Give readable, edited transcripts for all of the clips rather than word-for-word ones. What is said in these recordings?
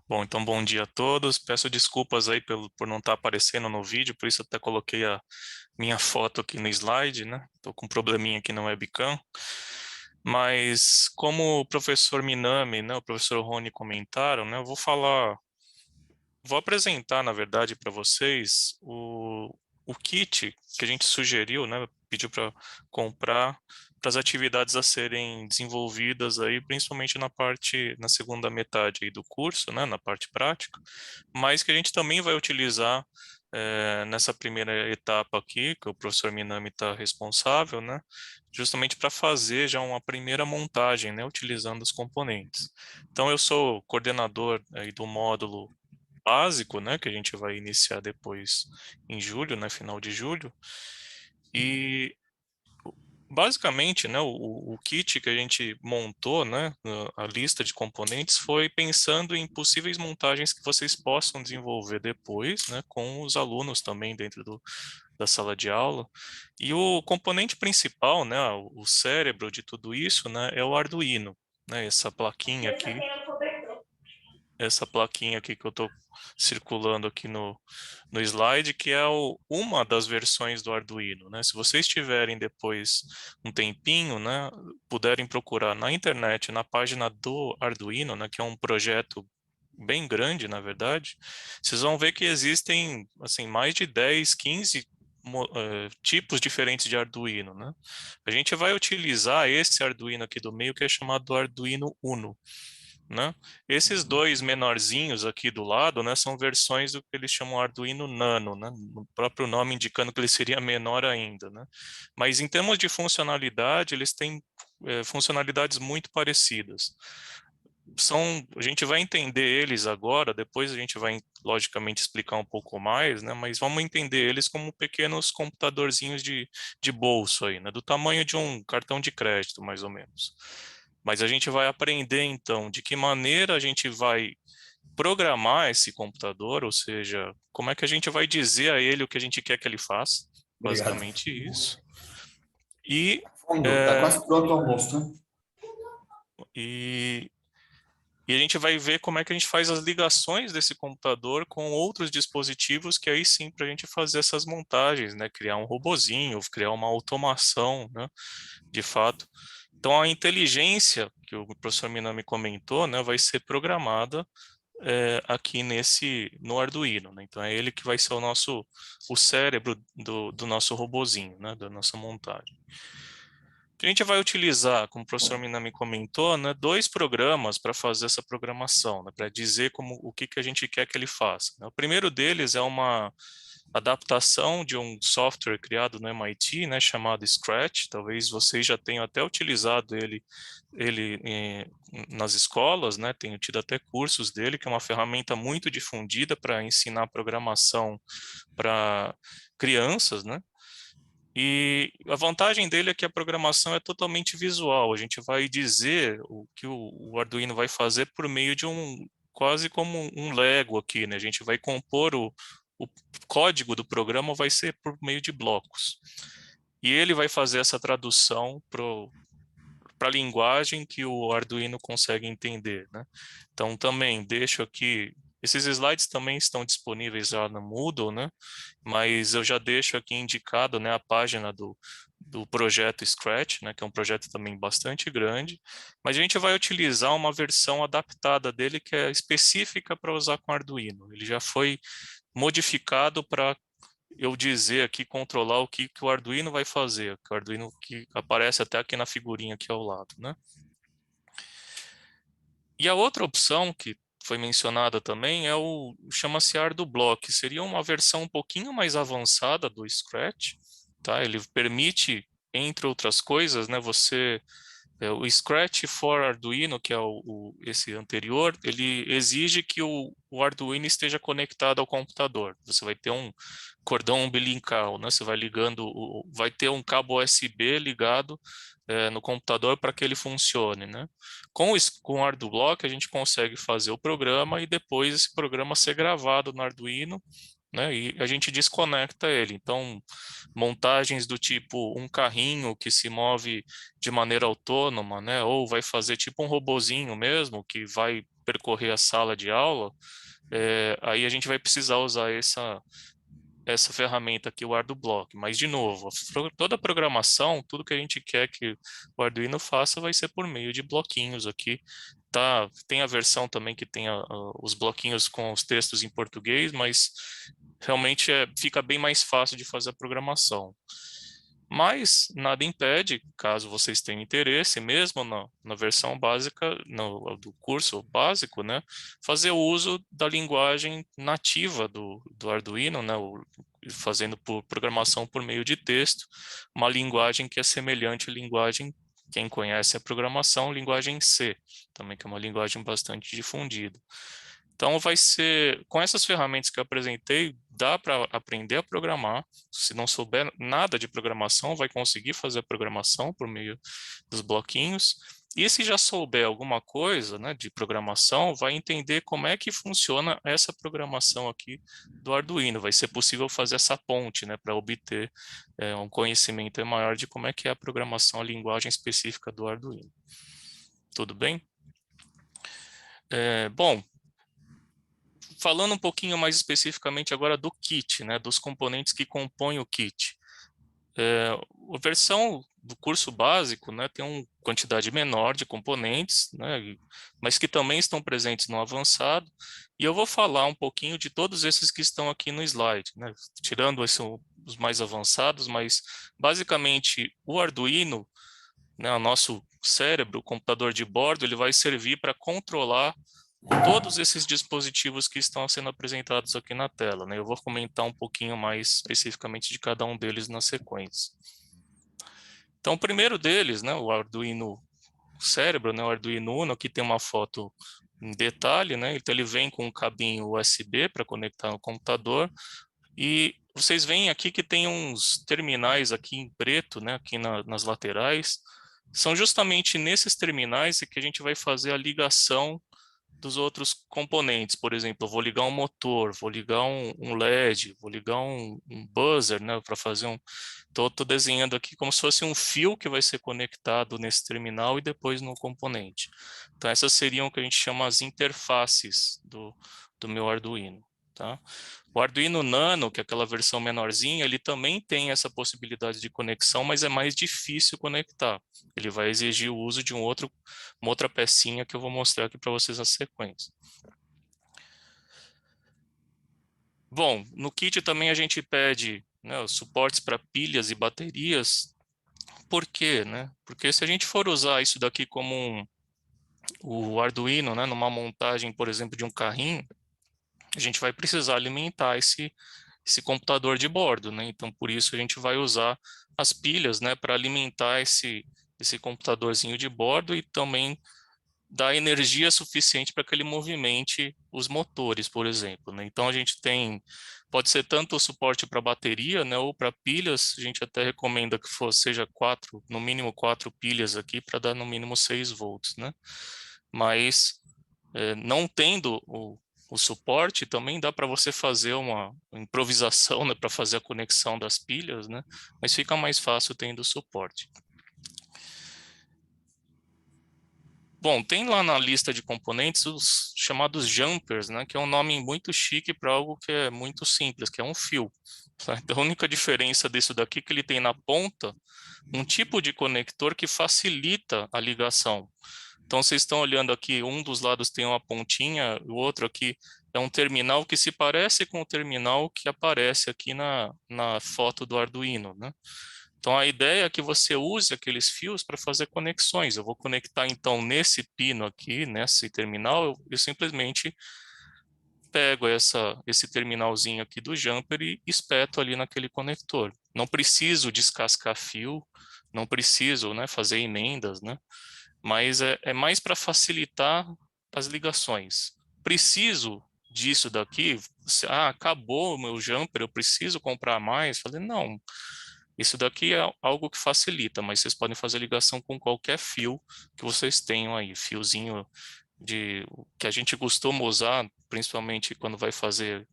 Bom, então bom dia a todos. Peço desculpas aí por não estar aparecendo no vídeo, por isso até coloquei a minha foto aqui no slide, né? Estou com um probleminha aqui na webcam. Mas como o professor Minami, né, o professor Rony comentaram, né, vou apresentar, na verdade, para vocês o kit que a gente sugeriu, né, pediu para comprar para as atividades a serem desenvolvidas aí, principalmente na segunda metade aí do curso, né, na parte prática, mas que a gente também vai utilizar nessa primeira etapa aqui, que o professor Minami está responsável, né, justamente para fazer já uma primeira montagem, né, utilizando os componentes. Então, eu sou coordenador aí do módulo básico, né, que a gente vai iniciar depois em julho, né, final de julho. E basicamente, né, o kit que a gente montou, né, a lista de componentes foi pensando em possíveis montagens que vocês possam desenvolver depois, né, com os alunos também dentro da sala de aula. E o componente principal, né, o cérebro de tudo isso, né, é o Arduino, né, essa plaquinha aqui que eu estou circulando aqui no slide, que é uma das versões do Arduino, né? Se vocês tiverem depois um tempinho, né, puderem procurar na internet, na página do Arduino, né, que é um projeto bem grande, na verdade, vocês vão ver que existem, assim, mais de 10, 15 tipos diferentes de Arduino, né? A gente vai utilizar esse Arduino aqui do meio, que é chamado Arduino Uno, né? Esses dois menorzinhos aqui do lado, né, são versões do que eles chamam Arduino Nano, né, o próprio nome indicando que ele seria menor ainda, né? Mas em termos de funcionalidade, eles têm funcionalidades muito parecidas. A gente vai entender eles agora, depois a gente vai, logicamente, explicar um pouco mais, né? Mas vamos entender eles como pequenos computadorzinhos de bolso aí, né? Do tamanho de um cartão de crédito, mais ou menos. Mas a gente vai aprender, então, de que maneira a gente vai programar esse computador, ou seja, como é que a gente vai dizer a ele o que a gente quer que ele faça, Obrigado. basicamente isso. E, Fundo, tá é, quase pronto o almoço, né? e E a gente vai ver como é que a gente faz as ligações desse computador com outros dispositivos, que aí sim, para a gente fazer essas montagens, né? Criar um robozinho, criar uma automação, né? De fato. Então, a inteligência que o professor Minami comentou, né? Vai ser programada aqui no Arduino, né? Então, é ele que vai ser o cérebro do nosso robozinho, né? Da nossa montagem. A gente vai utilizar, como o professor Minami comentou, né, dois programas para fazer essa programação, né, para dizer o que a gente quer que ele faça, né. O primeiro deles é uma adaptação de um software criado no MIT, né, chamado Scratch. Talvez vocês já tenham até utilizado ele nas escolas, né, tenham tido até cursos dele, que é uma ferramenta muito difundida para ensinar programação para crianças, né. E a vantagem dele é que a programação é totalmente visual. A gente vai dizer o que o Arduino vai fazer por meio de quase como um Lego aqui, né? A gente vai compor o código do programa vai ser por meio de blocos. E ele vai fazer essa tradução para a linguagem que o Arduino consegue entender, né? Então, também deixo aqui, esses slides também estão disponíveis já no Moodle, né? Mas eu já deixo aqui indicado, né, a página do projeto Scratch, né, que é um projeto também bastante grande, mas a gente vai utilizar uma versão adaptada dele que é específica para usar com Arduino. Ele já foi modificado para eu dizer aqui, controlar que o Arduino vai fazer, que o Arduino que aparece até aqui na figurinha aqui ao lado, né? E a outra opção que foi mencionada também chama-se ArduBlock, seria uma versão um pouquinho mais avançada do Scratch, tá? Ele permite, entre outras coisas, né, o Scratch for Arduino, que é esse anterior, ele exige que o Arduino esteja conectado ao computador. Você vai ter um cordão umbilical, né? Você vai vai ter um cabo USB ligado no computador para que ele funcione, né? Com o ArduBlock a gente consegue fazer o programa e depois esse programa ser gravado no Arduino, né? E a gente desconecta ele. Então, montagens do tipo um carrinho que se move de maneira autônoma, né? Ou vai fazer tipo um robozinho mesmo que vai percorrer a sala de aula. Aí a gente vai precisar usar essa ferramenta aqui, o ArduBlock. Mas, de novo, toda a programação, tudo que a gente quer que o Arduino faça vai ser por meio de bloquinhos aqui. Tá, tem a versão também que tem os bloquinhos com os textos em português, mas realmente fica bem mais fácil de fazer a programação. Mas nada impede, caso vocês tenham interesse, mesmo na versão básica, do curso básico, né, fazer o uso da linguagem nativa do Arduino, né, fazendo programação por meio de texto, uma linguagem que é semelhante à linguagem, quem conhece a programação, linguagem C, também que é uma linguagem bastante difundida. Então, vai ser, com essas ferramentas que eu apresentei, dá para aprender a programar. Se não souber nada de programação, vai conseguir fazer a programação por meio dos bloquinhos. E se já souber alguma coisa, né, de programação, vai entender como é que funciona essa programação aqui do Arduino. Vai ser possível fazer essa ponte, né, para obter um conhecimento maior de como é que é a programação, a linguagem específica do Arduino. Tudo bem? Bom, falando um pouquinho mais especificamente agora do kit, né, dos componentes que compõem o kit. A versão do curso básico, né, tem uma quantidade menor de componentes, né, mas que também estão presentes no avançado, e eu vou falar um pouquinho de todos esses que estão aqui no slide, né, tirando os mais avançados, mas basicamente o Arduino, né, o nosso cérebro, o computador de bordo, ele vai servir para controlar todos esses dispositivos que estão sendo apresentados aqui na tela, né? Eu vou comentar um pouquinho mais especificamente de cada um deles na sequência. Então, o primeiro deles, né, o Arduino cérebro, né, o Arduino Uno, aqui tem uma foto em detalhe, né? Então ele vem com um cabinho USB para conectar no computador e vocês veem aqui que tem uns terminais aqui em preto, né, aqui nas laterais. São justamente nesses terminais que a gente vai fazer a ligação dos outros componentes. Por exemplo, eu vou ligar um motor, vou ligar um LED, vou ligar um buzzer, né, para fazer um... Tô desenhando aqui como se fosse um fio que vai ser conectado nesse terminal e depois no componente. Então, essas seriam o que a gente chama as interfaces do meu Arduino. Tá? O Arduino Nano, que é aquela versão menorzinha, ele também tem essa possibilidade de conexão, mas é mais difícil conectar. Ele vai exigir o uso de uma outra pecinha que eu vou mostrar aqui para vocês na sequência. Bom, no kit também a gente pede, né, os suportes para pilhas e baterias. Por quê, né? Porque se a gente for usar isso daqui como o Arduino, né, numa montagem, por exemplo, de um carrinho, a gente vai precisar alimentar esse computador de bordo, né? Então, por isso a gente vai usar as pilhas, né, para alimentar esse computadorzinho de bordo e também dar energia suficiente para que ele movimente os motores, por exemplo, né? Então, a gente pode ser tanto o suporte para bateria, né, ou para pilhas, a gente até recomenda que seja no mínimo 4 pilhas aqui, para dar no mínimo 6 volts, né? Mas não tendo o suporte, também dá para você fazer uma improvisação, né, para fazer a conexão das pilhas, né? Mas fica mais fácil tendo o suporte. Bom, tem lá na lista de componentes os chamados jumpers, né, que é um nome muito chique para algo que é muito simples, que é um fio. Tá? Então, a única diferença disso daqui é que ele tem na ponta um tipo de conector que facilita a ligação. Então, vocês estão olhando aqui, um dos lados tem uma pontinha, o outro aqui é um terminal que se parece com o terminal que aparece aqui na foto do Arduino, né? Então, a ideia é que você use aqueles fios para fazer conexões. Eu vou conectar, então, nesse pino aqui, nesse terminal, eu simplesmente pego esse terminalzinho aqui do jumper e espeto ali naquele conector. Não preciso descascar fio, não preciso, né, fazer emendas, né? Mas é mais para facilitar as ligações. Preciso disso daqui? Acabou o meu jumper, eu preciso comprar mais? Falei, não, isso daqui é algo que facilita, mas vocês podem fazer ligação com qualquer fio que vocês tenham aí, fiozinho que a gente costuma usar, principalmente quando vai fazer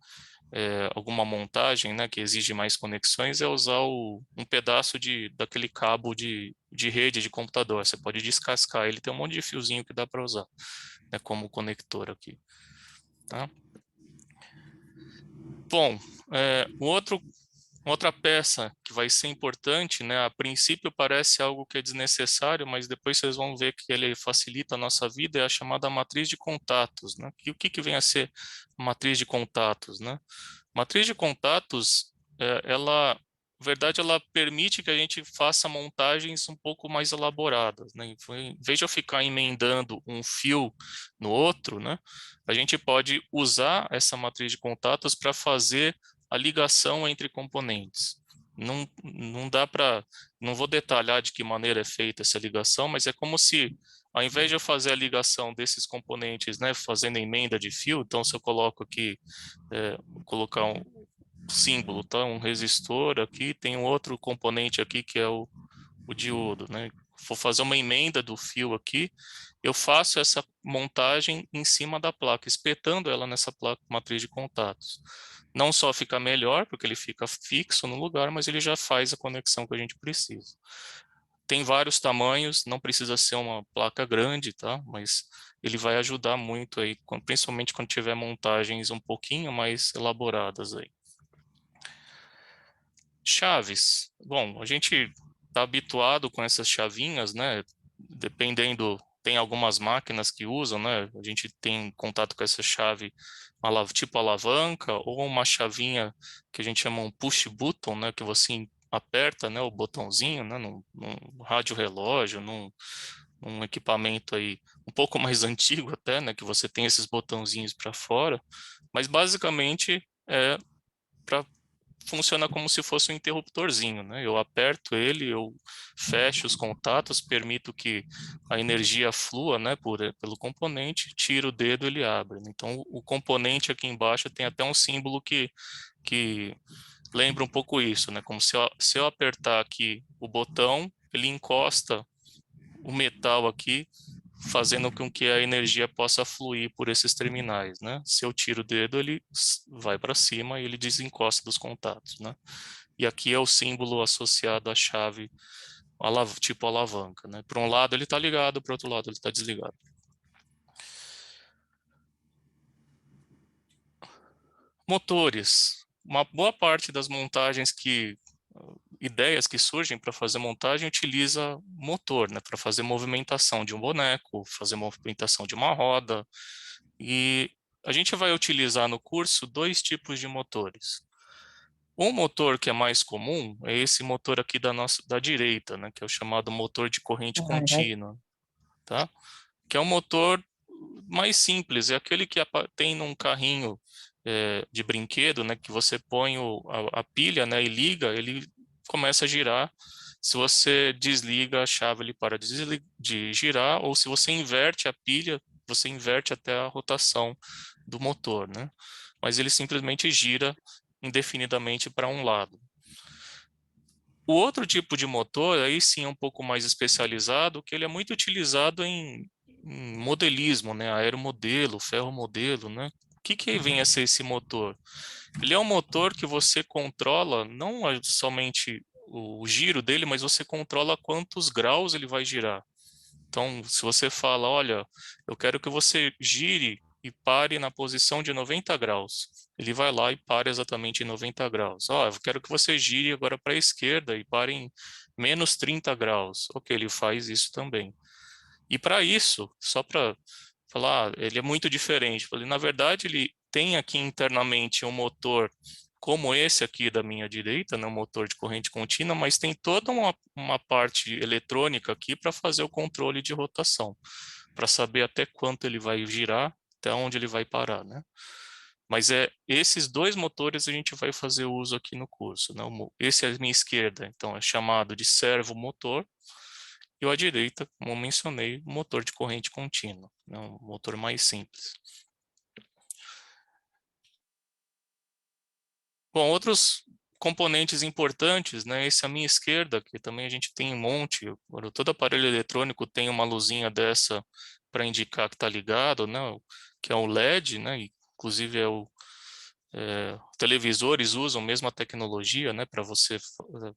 alguma montagem, né, que exige mais conexões, é usar um pedaço daquele cabo de rede de computador. Você pode descascar, ele tem um monte de fiozinho que dá para usar, né, como conector aqui. Tá? Bom, outra peça que vai ser importante, né, a princípio parece algo que é desnecessário, mas depois vocês vão ver que ele facilita a nossa vida, é a chamada matriz de contatos, né? E o que vem a ser matriz de contatos, né? Matriz de contatos, ela, na verdade, ela permite que a gente faça montagens um pouco mais elaboradas, né? Em vez de eu ficar emendando um fio no outro, né? A gente pode usar essa matriz de contatos para fazer a ligação entre componentes. Não dá para, não vou detalhar de que maneira é feita essa ligação, mas é como se, ao invés de eu fazer a ligação desses componentes, né, fazendo emenda de fio, então se eu coloco aqui, vou colocar um símbolo, tá, um resistor aqui, tem um outro componente aqui que é o diodo, né? Vou fazer uma emenda do fio aqui, eu faço essa montagem em cima da placa, espetando ela nessa placa matriz de contatos. Não só fica melhor, porque ele fica fixo no lugar, mas ele já faz a conexão que a gente precisa. Tem vários tamanhos, não precisa ser uma placa grande, tá? Mas ele vai ajudar muito aí, principalmente quando tiver montagens um pouquinho mais elaboradas aí. Chaves. Bom, a gente está habituado com essas chavinhas, né? Dependendo, tem algumas máquinas que usam, né? A gente tem contato com essa chave tipo alavanca ou uma chavinha que a gente chama um push button, né? Que você aperta, né? O botãozinho, né? Num rádio relógio, num equipamento aí um pouco mais antigo até, né? Que você tem esses botãozinhos para fora, mas basicamente é para funciona como se fosse um interruptorzinho, né? Eu aperto ele, eu fecho os contatos, permito que a energia flua, né, pelo componente, tiro o dedo, ele abre. Então, o componente aqui embaixo tem até um símbolo que lembra um pouco isso, né? Como se eu apertar aqui o botão, ele encosta o metal aqui, fazendo com que a energia possa fluir por esses terminais, né? Se eu tiro o dedo, ele vai para cima e ele desencosta dos contatos, né? E aqui é o símbolo associado à chave tipo alavanca, né? Para um lado ele está ligado, para o outro lado ele está desligado. Motores. Uma boa parte das montagens ideias que surgem para fazer montagem utiliza motor, né, para fazer movimentação de um boneco, fazer movimentação de uma roda. E a gente vai utilizar no curso dois tipos de motores. Um motor que é mais comum é esse motor aqui da direita, né, que é o chamado motor de corrente contínua, tá? Que é um motor mais simples, é aquele que tem num carrinho de brinquedo, né, que você põe a pilha, né, e liga, ele começa a girar. Se você desliga a chave, ele para de girar, ou se você inverte a pilha, você inverte até a rotação do motor, né? Mas ele simplesmente gira indefinidamente para um lado. O outro tipo de motor, aí sim é um pouco mais especializado, que ele é muito utilizado em modelismo, né? Aeromodelo, ferromodelo, né? O que vem a ser esse motor? Ele é um motor que você controla não somente o giro dele, mas você controla quantos graus ele vai girar. Então, se você fala, olha, eu quero que você gire e pare na posição de 90 graus, ele vai lá e para exatamente em 90 graus. Ó, eu quero que você gire agora para a esquerda e pare em menos 30 graus. Ok, ele faz isso também. E para isso, só para falar, ele é muito diferente. Falei, na verdade, ele tem aqui internamente um motor como esse aqui da minha direita, né, um motor de corrente contínua, mas tem toda uma parte eletrônica aqui para fazer o controle de rotação, para saber até quanto ele vai girar, até onde ele vai parar, né? Mas esses dois motores a gente vai fazer uso aqui no curso, né? Esse é a minha esquerda, então é chamado de servo motor, e à direita, como eu mencionei, motor de corrente contínua, né? Um motor mais simples. Bom, outros componentes importantes, né? Esse à minha esquerda, que também a gente tem um monte. Todo aparelho eletrônico tem uma luzinha dessa para indicar que está ligado, né? Que é o LED, né? Inclusive televisores usam a mesma tecnologia, né, para você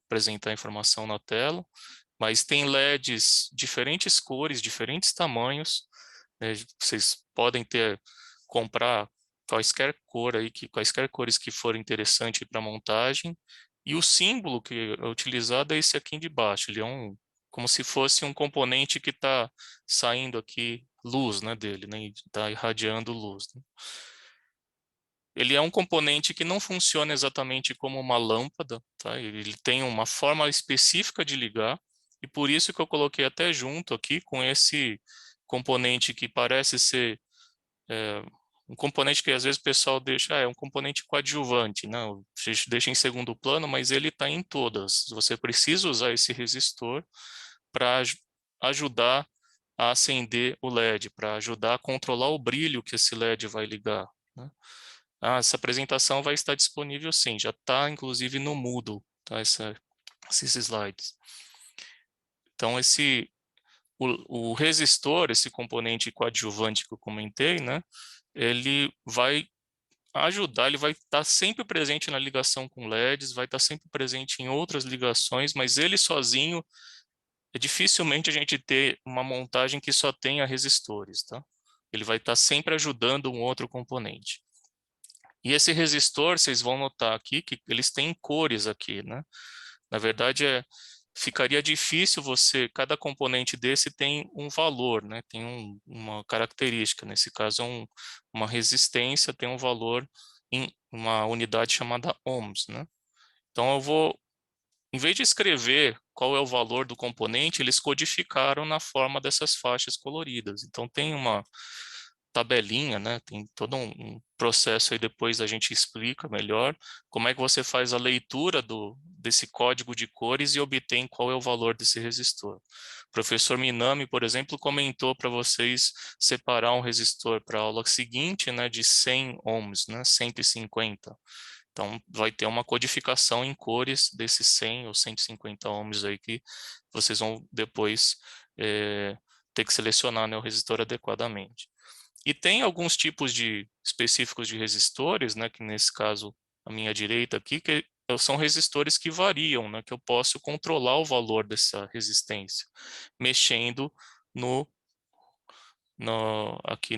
apresentar informação na tela, mas tem LEDs diferentes cores, diferentes tamanhos, né, vocês podem comprar quaisquer cores que forem interessantes para montagem, e o símbolo que é utilizado é esse aqui de baixo, ele é como se fosse um componente que está saindo aqui luz, né, dele, né, está irradiando luz, né. Ele é um componente que não funciona exatamente como uma lâmpada, tá? Ele tem uma forma específica de ligar, e por isso que eu coloquei até junto aqui com esse componente que parece ser um componente que às vezes o pessoal deixa, é um componente coadjuvante, não, deixa em segundo plano, mas ele está em todas. Você precisa usar esse resistor para ajudar a acender o LED, para ajudar a controlar o brilho que esse LED vai ligar, né? Essa apresentação vai estar disponível sim, já está inclusive no Moodle, tá? Esses slides. Então, o resistor, esse componente coadjuvante que eu comentei, né? Ele vai ajudar, ele vai estar sempre presente na ligação com LEDs, vai estar sempre presente em outras ligações, mas ele sozinho, dificilmente a gente ter uma montagem que só tenha resistores, tá? Ele vai estar sempre ajudando um outro componente. E esse resistor, vocês vão notar aqui que eles têm cores aqui, né? Na verdade, ficaria difícil cada componente desse tem um valor, né? Tem uma característica, nesse caso uma resistência, tem um valor em uma unidade chamada ohms, né? Então em vez de escrever qual é o valor do componente, eles codificaram na forma dessas faixas coloridas. Então tem uma tabelinha, né? Tem todo um processo aí, depois a gente explica melhor como é que você faz a leitura desse código de cores e obtém qual é o valor desse resistor. O professor Minami, por exemplo, comentou para vocês separar um resistor para a aula seguinte, né, de 100 ohms, né, 150. Então, vai ter uma codificação em cores desses 100 ou 150 ohms aí que vocês vão depois ter que selecionar, né, o resistor adequadamente. E tem alguns tipos específicos de resistores, né, que nesse caso, à minha direita aqui, que são resistores que variam, né, que eu posso controlar o valor dessa resistência, mexendo no, aqui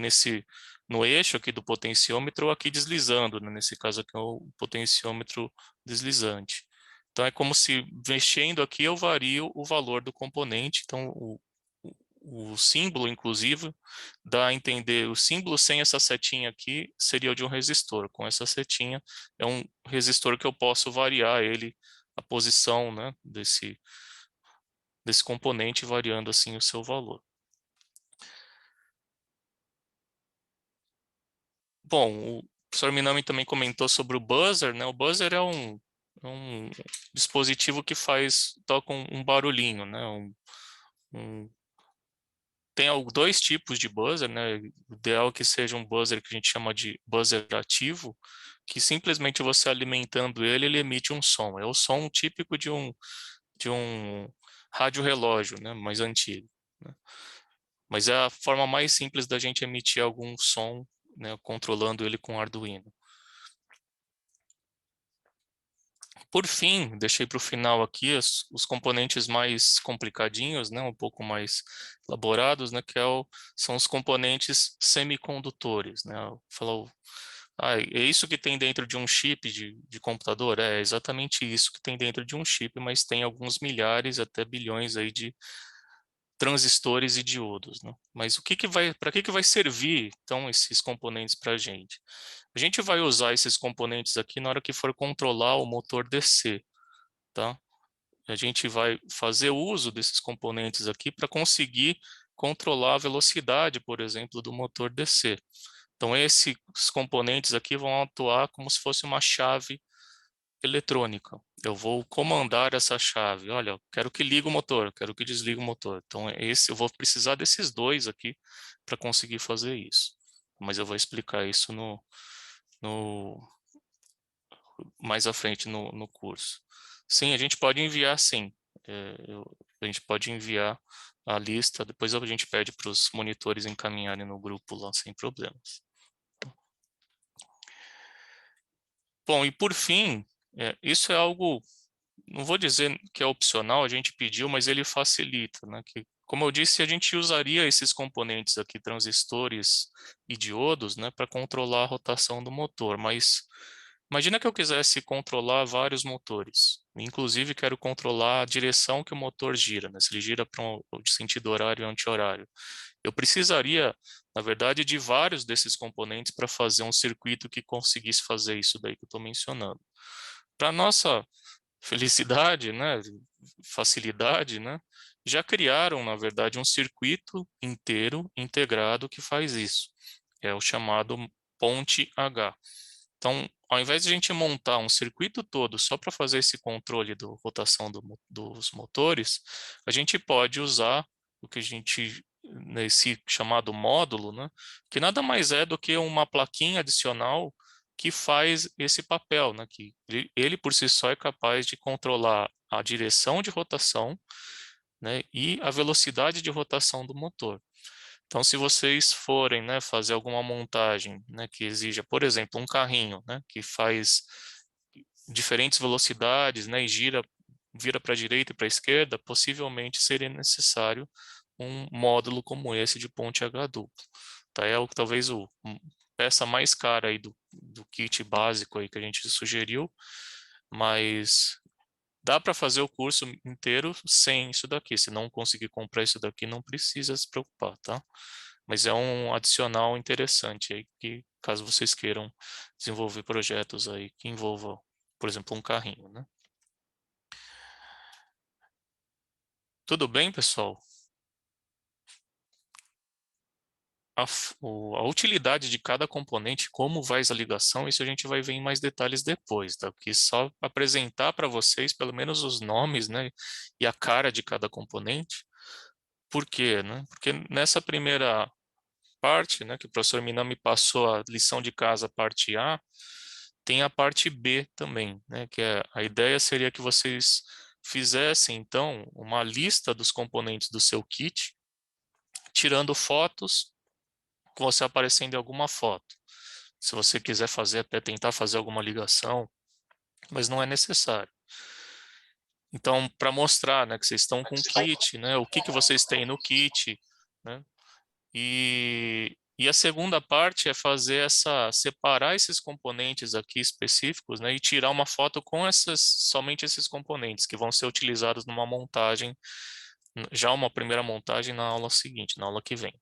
no eixo aqui do potenciômetro, ou aqui deslizando, né, nesse caso aqui é o potenciômetro deslizante. Então é como se mexendo aqui eu vario o valor do componente, então o símbolo, inclusive, dá a entender, o símbolo sem essa setinha aqui seria o de um resistor. Com essa setinha é um resistor que eu posso variar ele, a posição, né, desse componente, variando assim o seu valor. Bom, o professor Minami também comentou sobre o buzzer, né? O buzzer é um dispositivo que toca um barulhinho, né? Tem dois tipos de buzzer, né? O ideal é que seja um buzzer que a gente chama de buzzer ativo, que simplesmente você alimentando ele, ele emite um som. É o som típico de um rádio relógio, né? Mais antigo, né? Mas é a forma mais simples da gente emitir algum som, né? Controlando ele com Arduino. Por fim, deixei para o final aqui os componentes mais complicadinhos, né, um pouco mais elaborados, né, são os componentes semicondutores, né. Falou, é isso que tem dentro de um chip de computador? É exatamente isso que tem dentro de um chip, mas tem alguns milhares, até bilhões aí de transistores e diodos, né? Mas para que vai servir, então, esses componentes para a gente? A gente vai usar esses componentes aqui na hora que for controlar o motor DC, tá? A gente vai fazer uso desses componentes aqui para conseguir controlar a velocidade, por exemplo, do motor DC. Então, esses componentes aqui vão atuar como se fosse uma chave eletrônica. Eu vou comandar essa chave. Olha, eu quero que ligue o motor, quero que desligue o motor. Então, eu vou precisar desses dois aqui para conseguir fazer isso. Mas eu vou explicar isso no mais à frente no curso. Sim, a gente pode enviar, sim. A gente pode enviar a lista, depois a gente pede para os monitores encaminharem no grupo lá, sem problemas. Bom, e por fim, isso é algo, não vou dizer que é opcional, a gente pediu, mas ele facilita, né? Que, como eu disse, a gente usaria esses componentes aqui, transistores e diodos, né, para controlar a rotação do motor, mas imagina que eu quisesse controlar vários motores, inclusive quero controlar a direção que o motor gira, né, se ele gira para um sentido horário ou anti-horário. Eu precisaria, na verdade, de vários desses componentes para fazer um circuito que conseguisse fazer isso daí que eu estou mencionando. Para nossa felicidade, né, facilidade, né, já criaram, na verdade, um circuito inteiro integrado que faz isso. É o chamado ponte H. Então, ao invés de a gente montar um circuito todo só para fazer esse controle da rotação dos motores, a gente pode usar o que a gente, nesse chamado módulo, né, que nada mais é do que uma plaquinha adicional que faz esse papel, né, que ele por si só é capaz de controlar a direção de rotação, né, e a velocidade de rotação do motor. Então, se vocês forem, né, fazer alguma montagem, né, que exija, por exemplo, um carrinho, né, que faz diferentes velocidades, né, e vira para a direita e para a esquerda, possivelmente seria necessário um módulo como esse de ponte H duplo. Tá? É talvez peça mais cara aí do kit básico aí que a gente sugeriu, mas dá para fazer o curso inteiro sem isso daqui. Se não conseguir comprar isso daqui, não precisa se preocupar, tá? Mas é um adicional interessante aí que, caso vocês queiram desenvolver projetos aí que envolvam, por exemplo, um carrinho, né? Tudo bem, pessoal? A utilidade de cada componente, como faz a ligação, isso a gente vai ver em mais detalhes depois, tá? Porque só apresentar para vocês, pelo menos os nomes, né, e a cara de cada componente. Por quê, né? Porque nessa primeira parte, né, que o professor Minami passou a lição de casa, parte A, tem a parte B também, né, que a ideia seria que vocês fizessem, então, uma lista dos componentes do seu kit, tirando fotos com você aparecendo em alguma foto. Se você quiser fazer, até tentar fazer alguma ligação, mas não é necessário. Então, para mostrar, né, que vocês estão com o kit, né, o que vocês têm no kit, né, e a segunda parte é fazer separar esses componentes aqui específicos, né, e tirar uma foto com somente esses componentes que vão ser utilizados numa montagem, já uma primeira montagem na aula seguinte, na aula que vem.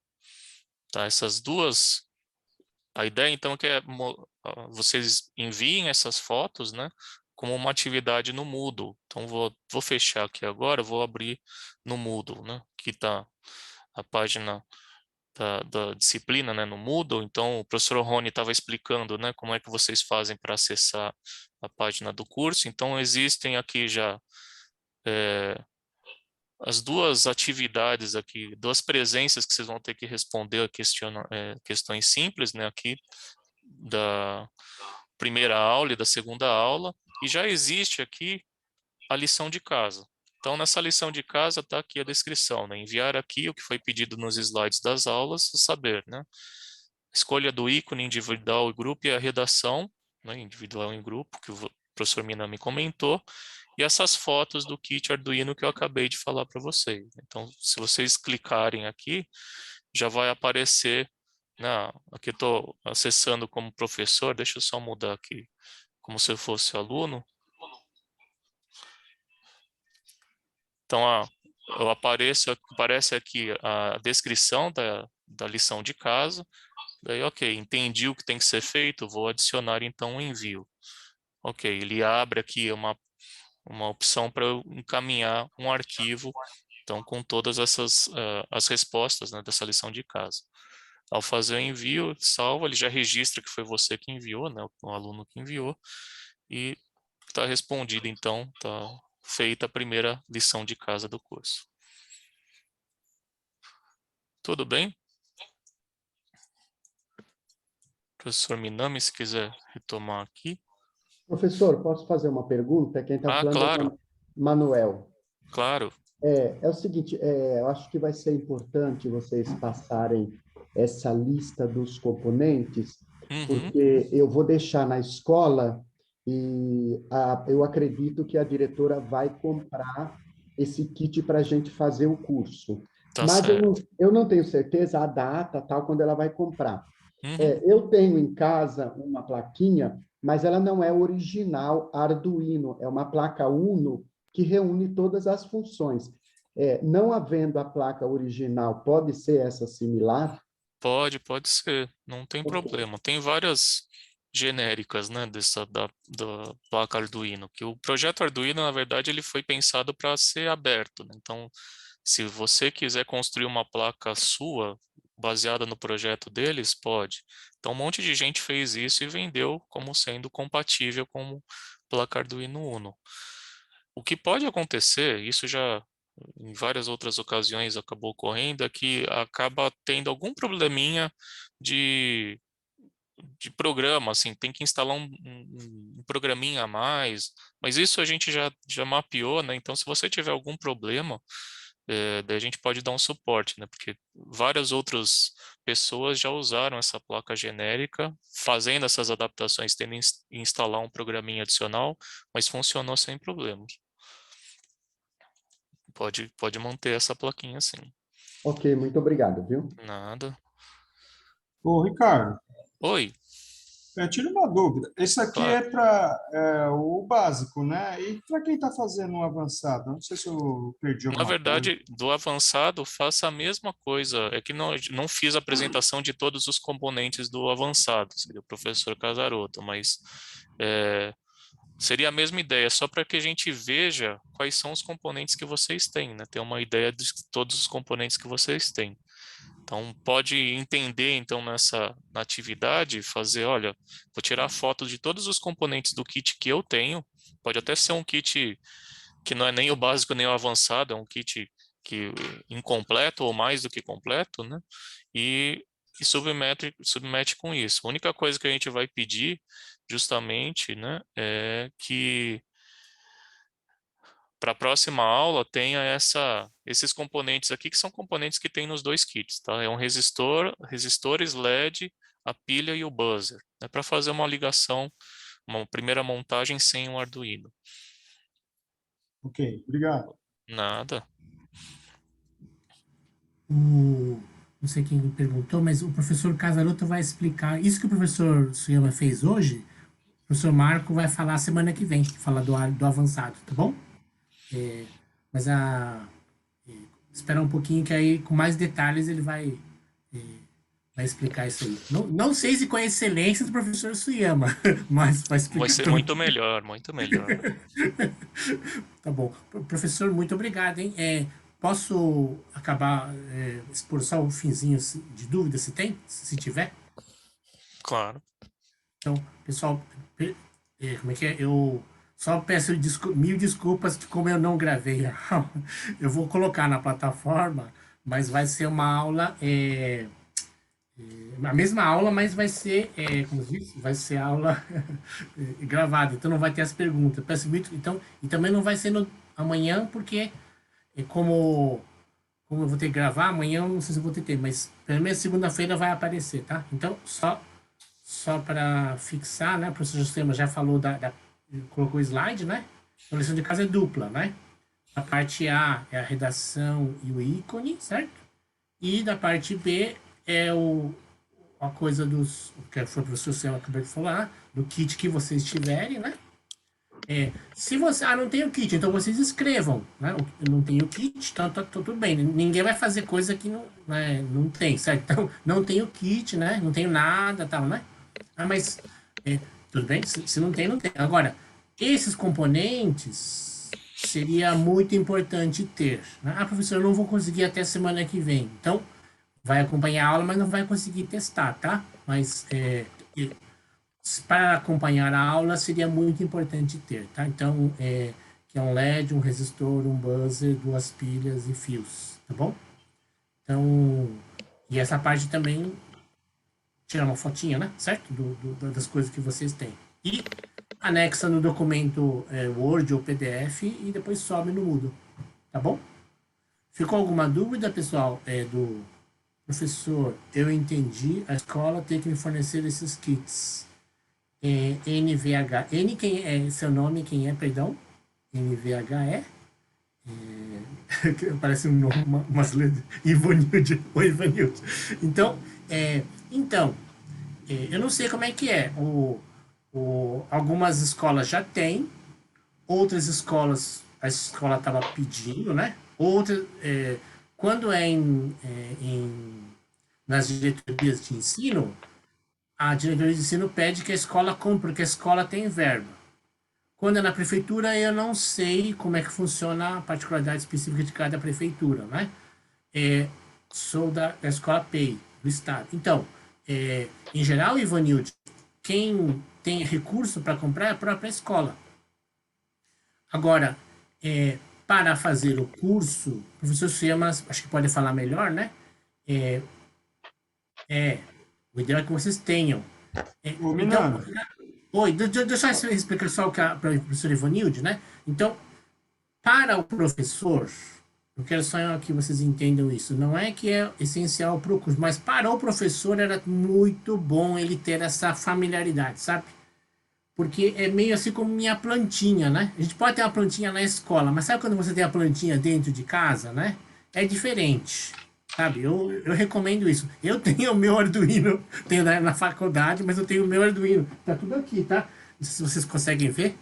Tá? A ideia então é que vocês enviem essas fotos, né, como uma atividade no Moodle. Então vou fechar aqui agora, vou abrir no Moodle, né, que está a página da disciplina, né, no Moodle. Então o professor Rony estava explicando, né, como é que vocês fazem para acessar a página do curso. Então existem aqui já as duas atividades aqui, duas presenças que vocês vão ter que responder a questões simples, né, aqui da primeira aula e da segunda aula, e já existe aqui a lição de casa. Então, nessa lição de casa está aqui a descrição, né? Enviar aqui o que foi pedido nos slides das aulas, saber, né? Escolha do ícone individual e grupo e a redação, né? Individual em grupo, que o professor Minami comentou, e essas fotos do kit Arduino que eu acabei de falar para vocês. Então, se vocês clicarem aqui, já vai aparecer, né? Aqui eu estou acessando como professor, deixa eu só mudar aqui, como se eu fosse aluno. Então, aparece aqui a descrição da lição de casa. Daí, ok, entendi o que tem que ser feito, vou adicionar então um envio. Ok, ele abre aqui uma opção para eu encaminhar um arquivo, então com todas as respostas, né, dessa lição de casa. Ao fazer o envio, salva, ele já registra que foi você que enviou, né, o aluno que enviou, e está respondido, então, está feita a primeira lição de casa do curso. Tudo bem? Professor Minami, se quiser retomar aqui. Professor, posso fazer uma pergunta? Quem está falando é Claro, o Manuel. claro. É o seguinte, eu acho que vai ser importante vocês passarem essa lista dos componentes, Uhum, porque eu vou deixar na escola eu acredito que a diretora vai comprar esse kit para a gente fazer o curso. Tá Mas certo. eu não tenho certeza a data, tal, quando ela vai comprar. Uhum. Eu tenho em casa uma plaquinha, mas ela não é original Arduino, é uma placa Uno que reúne todas as funções. Não havendo a placa original, pode ser essa similar? Pode ser, não tem problema. Tem várias genéricas, né, da placa Arduino, que o projeto Arduino, na verdade, ele foi pensado para ser aberto, né? Então, se você quiser construir uma placa sua, baseada no projeto deles, pode. Então, um monte de gente fez isso e vendeu como sendo compatível com placa Arduino Uno. O que pode acontecer, isso já em várias outras ocasiões acabou ocorrendo, é que acaba tendo algum probleminha de, de programa, assim, tem que instalar um programinha a mais, mas isso a gente já mapeou, né? Então, se você tiver algum problema, daí a gente pode dar um suporte, né? Porque várias outras pessoas já usaram essa placa genérica, fazendo essas adaptações, tendo que instalar um programinha adicional, mas funcionou sem problemas. Pode manter essa plaquinha assim. Ok, muito obrigado, viu? Nada. Ô, Ricardo, Oi, tira uma dúvida. Esse aqui claro. é para o básico, né? E para quem está fazendo um avançado? Não sei se eu perdi Na alguma coisa. verdade, do avançado, faça a mesma coisa. É que não fiz a apresentação de todos os componentes do avançado, seria o professor Casarotto, mas é, seria a mesma ideia, só para que a gente veja quais são os componentes que vocês têm, né? Ter uma ideia de todos os componentes que vocês têm. Então, pode entender, então, na atividade, fazer, olha, vou tirar foto de todos os componentes do kit que eu tenho, pode até ser um kit que não é nem o básico nem o avançado, é um kit que incompleto ou mais do que completo, né? E, submete com isso. A única coisa que a gente vai pedir, justamente, né, é que para a próxima aula tenha esses componentes aqui, que são componentes que tem nos dois kits, tá? É um resistores LED, a pilha e o buzzer, né, para fazer uma ligação, uma primeira montagem sem um Arduino. Ok, obrigado. Nada. Não sei quem me perguntou, mas o professor Casarotto vai explicar. Isso que o professor Suyama fez hoje, o professor Marco vai falar semana que vem, falar do avançado, tá bom? Mas esperar um pouquinho que aí, com mais detalhes, ele vai explicar isso aí. Não sei se com a excelência do professor Suyama, mas vai Vai explicar ser tudo. muito melhor, muito melhor. Tá bom. Professor, muito obrigado, hein? Posso acabar expor só o finzinho de dúvida, se tem? Se tiver? Claro. Então, pessoal, como é que é? Eu só peço mil desculpas de como eu não gravei a aula. Eu vou colocar na plataforma, mas vai ser uma aula, a mesma aula, mas vai ser, como se diz? Vai ser aula gravada, então não vai ter as perguntas. Peço muito, então, e também não vai ser amanhã, porque como eu vou ter que gravar amanhã, eu não sei se eu vou ter tempo, mas pelo menos segunda-feira vai aparecer, tá? Então, só para fixar, né? O professor Justema já falou colocou o slide, né? Então, a lição de casa é dupla, né? A parte A é a redação e o ícone, certo? E da parte B é a coisa o que foi o professor Justema acabou de falar, do kit que vocês tiverem, né? Se você. Ah, não tem o kit, então vocês escrevam, né? Não tem o kit, então tá tudo bem. Ninguém vai fazer coisa que não, né, não tem, certo? Então, não tem o kit, né? Não tenho nada, tal, né? Ah, mas tudo bem? Se não tem, não tem. Agora, esses componentes seria muito importante ter. Né? Ah, professor, eu não vou conseguir até semana que vem. Então, vai acompanhar a aula, mas não vai conseguir testar, tá? Mas para acompanhar a aula seria muito importante ter, tá? Então, que é um LED, um resistor, um buzzer, duas pilhas e fios, tá bom? Então, e essa parte também tirar uma fotinha, né? Certo? Das coisas que vocês têm. E anexa no documento Word ou PDF e depois sobe no Moodle, tá bom? Ficou alguma dúvida, pessoal? Do professor, eu entendi, a escola tem que me fornecer esses kits. NVH. N, quem é seu nome? Quem é, perdão? NVHE? Parece um nome, umas letras. Ivanilde. Oi, Ivanilde. Então, então eu não sei como é que é. Algumas escolas já têm, outras escolas, a escola estava pedindo, né? Outras, quando nas diretorias de ensino, a diretoria de ensino pede que a escola compre, porque a escola tem verba. Quando é na prefeitura, eu não sei como é que funciona a particularidade específica de cada prefeitura, né? Sou da escola PEI, do Estado. Então, em geral, Ivanilde, quem tem recurso para comprar é a própria escola. Agora, para fazer o curso, o professor Suemas, acho que pode falar melhor, né? O ideal é que vocês tenham. Ô, Então, Minami, oi, deixa eu explicar só para o professor Ivanilde, né? Então, para o professor, eu quero só que vocês entendam isso, não é que é essencial para o curso, mas para o professor era muito bom ele ter essa familiaridade, sabe? Porque é meio assim como minha plantinha, né? A gente pode ter uma plantinha na escola, mas sabe quando você tem a plantinha dentro de casa, né? É diferente, sabe? Eu recomendo isso. Eu tenho o meu Arduino, tenho na faculdade, mas eu tenho o meu Arduino. Tá tudo aqui, tá? Não sei se vocês conseguem ver.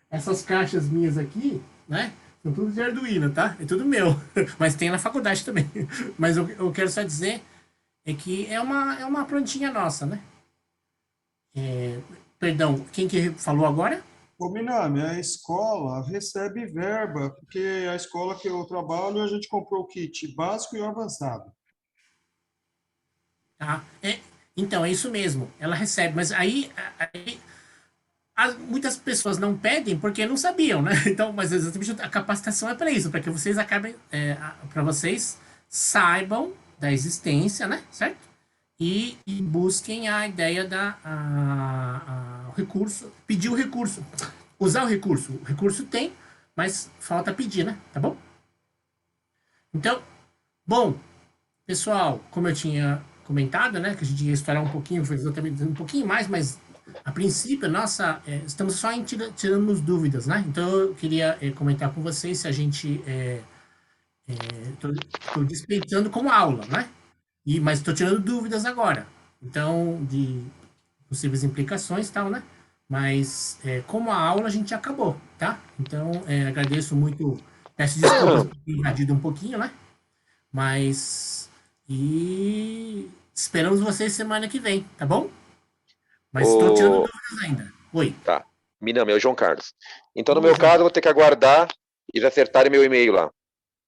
Essas caixas minhas aqui, né? São tudo de Arduino, tá? É tudo meu. Mas tem na faculdade também. Mas eu quero só dizer é que é uma plantinha nossa, né? Perdão, quem que falou agora? ô, Minami, a escola recebe verba, porque a escola que eu trabalho, a gente comprou o kit básico e o avançado. Tá? Então, é isso mesmo. Ela recebe, mas aí muitas pessoas não pedem porque não sabiam, né? Então, mas exatamente a capacitação é para isso, para que vocês acabem, para vocês saibam da existência, né? Certo? E busquem a ideia o recurso, pedir o recurso, usar o recurso. O recurso tem, mas falta pedir, né? Tá bom? Então, bom, pessoal, como eu tinha comentado, né, que a gente ia esperar um pouquinho, foi exatamente um pouquinho mais, mas a princípio, nossa, estamos só tirando dúvidas, né? Então eu queria comentar com vocês se a gente estou dispensando como aula, né? Mas estou tirando dúvidas agora. Então, de possíveis implicações e tal, né? Mas como a aula a gente acabou, tá? Então, agradeço muito, peço desculpas por ter invadido um pouquinho, né? Mas. E esperamos vocês semana que vem, tá bom? Mas estou tirando O... dúvidas ainda. Oi. Tá. Minami, é o João Carlos. Então, no Oi, meu João. caso, eu vou ter que aguardar e eles acertarem meu e-mail lá.